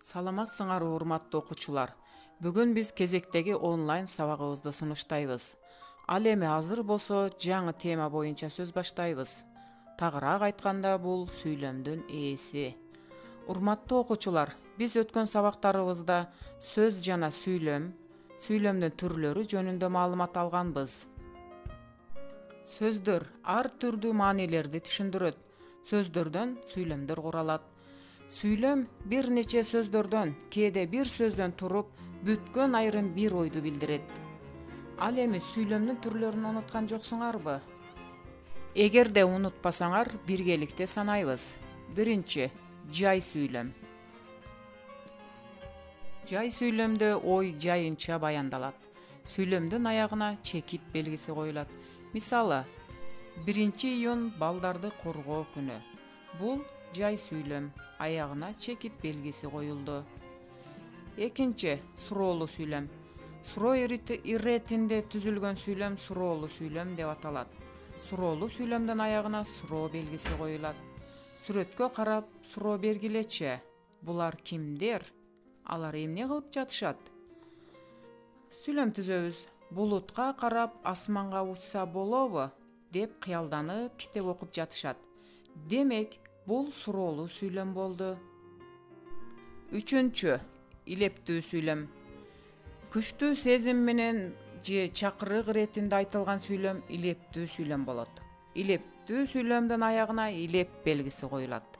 Саламатсыңар урматтуу окуучулар. Бүгүн биз кезектеги онлайн сабагыбызды сунуштайбыз. Ал эми азыр болсо жаңы тема боюнча сөз баштайбыз. Тагыраак айтканда бул сүйлөмдүн ээси. Урматтуу окуучулар, биз өткөн сабактарыбызда сөз жана сүйлөмдүн түрлөрү жөнүндө маалымат алганбыз. Сөздөр ар түрдүү маанилерди түшүндүрөт. Сөздөрдөн сүйлөмдөр куралат. Сүйлөм бир нече сөздөрдөн, кээде бир сөздөн туруп, бүткөн айрым бир ойду билдирет. Ал эми сүйлөмдүн түрлөрүн унуткан жоксуңарбы? Эгерде унутпасаңар, биргеликте санайбыз. Биринчи, жай сүйлөм. Жай сүйлөмдө ой жайынча баяндалат. Сүйлөмдүн аягына чекит белгиси коюлат. Мисалы, 1-июнь балдарды коргоо күнү. Бул жай сүйлөм, аягына чекит белгиси коюлду. Экинчи, суроолуу сүйлөм. Суроо иретинде түзүлгөн сүйлөм суроолуу сүйлөм деп аталат. Суроолуу сүйлөмдүн аягына суроо белгиси коюлат. Сүрөткө карап суроо бергилечи. Булар кимдер? Алар эмне кылып жатышат? Сүйлөм түзөбүз. Булутка карап асманга учса болобу? Деп кыялданып китеп окуп жатышат. Демек, бул суроолуу сүйлөм болду. Үчүнчү, илептүү сүйлөм. Күчтүү сезим менен же чакырык иретинде айтылган сүйлөм илептүү сүйлөм болот. Илептүү сүйлөмдүн аягына илеп белгиси коюлат.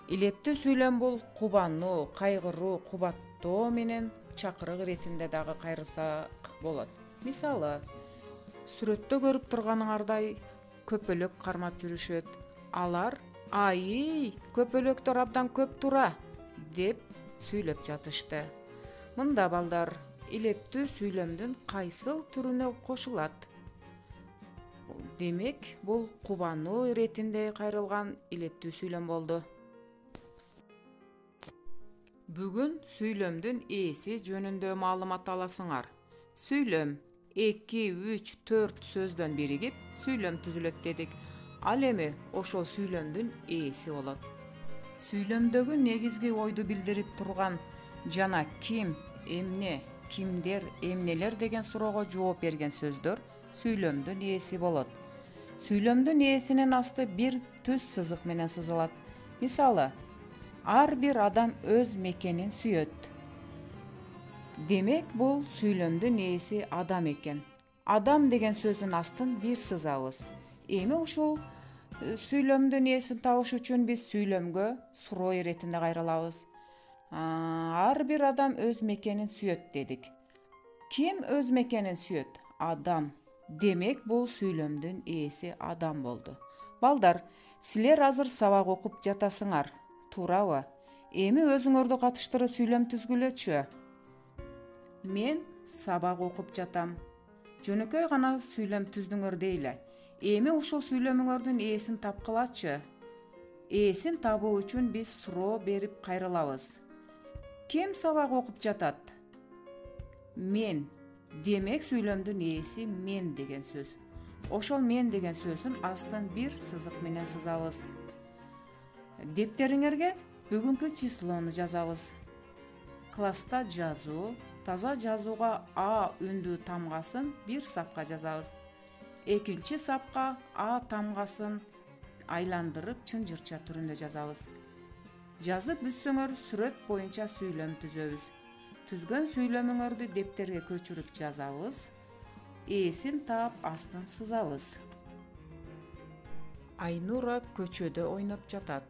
Илептүү сүйлөм бул кубануу, кайгыруу, кубаттоо менен чакырык иретинде дагы кайрылсак болот. Мисалы, сүрөттө көрүп турганыңардай көпөлөк кармап жүрүшөт. Алар «Ай, көпөлөктөр абдан көп тура» деп сүйлөп жатышты. Мында балдар, илептүү сүйлөмдүн кайсыл түрүнө кошулат? Демек, бул кубануу иретинде кайрылган илептүү сүйлөм болду. Бүгүн сүйлөмдүн ээси жөнүндө маалымат аласыңар. Сүйлөм 2, 3, 4 сөздөн биригип сүйлөм түзүлөт дедик. Ал эми ошол сүйлөмдүн ээси болот. Сүйлөмдөгү негизги ойду билдирип турган жана ким, эмне, кимдер, эмнелер деген суроого жооп берген сөздөр сүйлөмдүн ээси болот. Сүйлөмдүн ээсинин асты бир түз сызык менен сызылат. Мисалы, ар бир адам өз мекенин сүйөт. Демек, бул сүйлөмдүн ээси адам экен. Адам деген сөздүн астын бир сызабыз. Эми ушул сүйлөмдүн ээсин табыш үчүн биз сүйлөмгө суроо иретинде кайрылабыз. Ар бир адам өз мекенин сүйөт дедик. Ким өз мекенин сүйөт? Адам. Демек, бул сүйлөмдүн ээси адам болду. Балдар, силер азыр сабак окуп жатасыңар, туурабы? Эми өзүңөрдү катыштырып сүйлөм түзгүлөчү. Мен сабак окуп жатам. Жөнөкөй гана сүйлөм түздүңөр дейле. Эми ушул сүйлөмүңөрдүн ээсин тапкылачы. Ээсин табуу үчүн биз суроо берип кайрылабыз. Ким сабак окуп жатат? Мен. Демек, сүйлөмдүн ээси мен деген сөз. Ошол мен деген сөздүн астын бир сызык менен сызабыз. Дептериңерге бүгүнкү числону жазабыз. Класста жазуу, таза жазууга А үндүү тамгасын бир сапка жазабыз. Экинчи сапка А тамгасын айландырып чынжырча түрүндө жазабыз. Жазып бүтсөңөр сүрөт боюнча сүйлөм түзөбүз. Түзгөн сүйлөмүңөрдү дептерге көчүрүп жазабыз. Ээсин таап астын сызабыз. Айнура көчөдө ойноп жатат.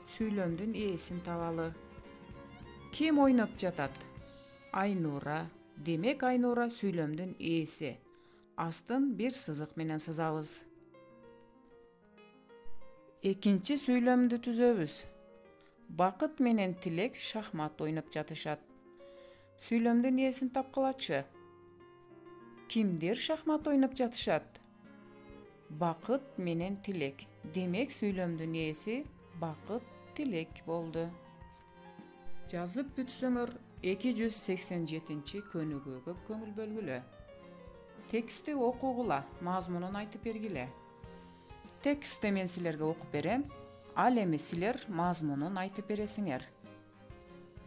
Сүйлөмдүн ээсин табалы. Ким ойноп жатат? Айнура. Демек, Айнура сүйлөмдүн ээси. Астын бир сызык менен сызабыз. Экинчи сүйлөмдү түзөбүз. Бакыт менен Тилек шахмат ойноп жатышат. Сүйлөмдүн ээсин тапкылачы. Кимдер шахмат ойноп жатышат? Бакыт менен Тилек. Демек, сүйлөмдүн ээси Бакыт, Тилек болду. Жазып бүтсөңөр 287 көнүгүүгө көңүл бөлгүлө. Текстти окугула, мазмунун айтып бергиле. Текстти мен силерге окуп берем, ал эми силер мазмунун айтып бересиңер.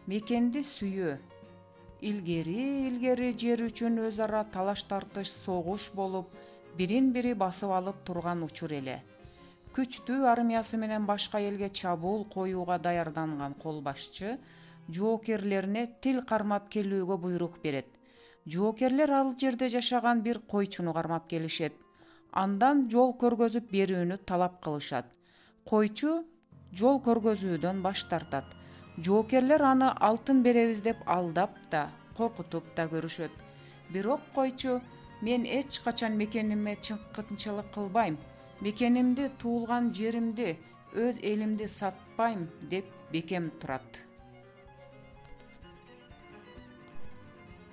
Мекенди сүйүү. Илгери жер үчүн өз ара талаш тартыш, согуш болуп, бирин-бири басып алып турган учур эле. Күчтүү армиясы менен башка элге чабуул коюуга даярданган колбашчы жоокерлерине тил кармап келүүгө буйрук берет. Жоокерлер ал жерде жашаган бир койчуну кармап келишет. Андан жол көргөзүп берүүнү талап кылышат. Койчу жол көргөзүүдөн баш тартат. Жоокерлер аны алтын беребиз деп алдап да, коркутуп да көрүшөт. Бирок койчу: "Мен эч качан мекениме чыккынчылык кылбайм. Мекенимди, туулган жеримди, өз элимди сатпайм" деп бекем турат.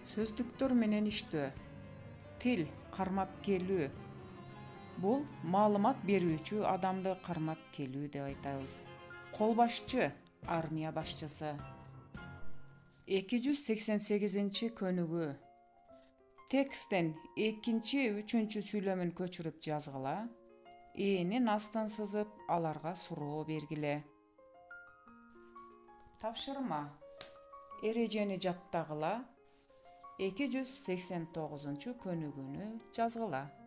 Сөздүктөр менен иштөө. Тил кармап келүү. Бул маалымат берүүчү адамды кармап келүү деп айтабыз. Колбашчы армия башчысы. 288-көнүгүү. Тексттен экинчи, үчүнчү сүйлөмүн көчүрүп жазгыла. Ээнин астын сызып, аларга суроо бергиле. Тапшырма. Эрежени жаттагыла. 289-көнүгүүнү жазгыла.